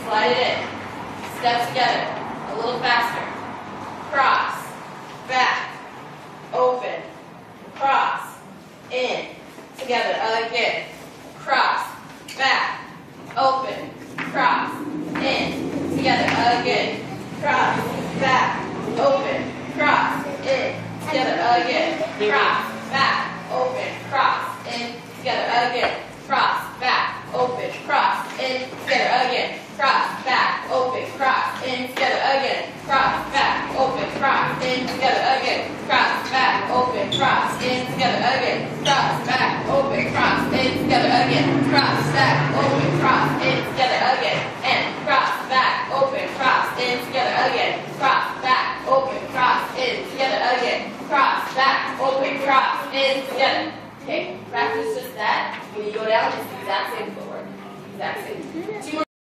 slide it in. Step together, a little faster. Cross, back, open, cross, in, together, again. Cross, back, open, cross, in, together, again. Cross, back, open, cross, in, together, again. Cross, back, open, cross, in, together, again. Cross, back, open, cross, in, together, again. Cross, back, open, cross, in, together, again. Cross, back, open, cross, in, together, again. Cross, back, open, cross, in, together, again. Cross, back, open, cross, in, together, again. Cross, back, open, cross, in, together, again. And cross, back, open, cross, in, together, again. Cross, back, open, cross, in, together, again. Cross, back, open, cross, in, together. Okay, practice just that. When you go down, it's the exact same footwork. Exact same. 2 more.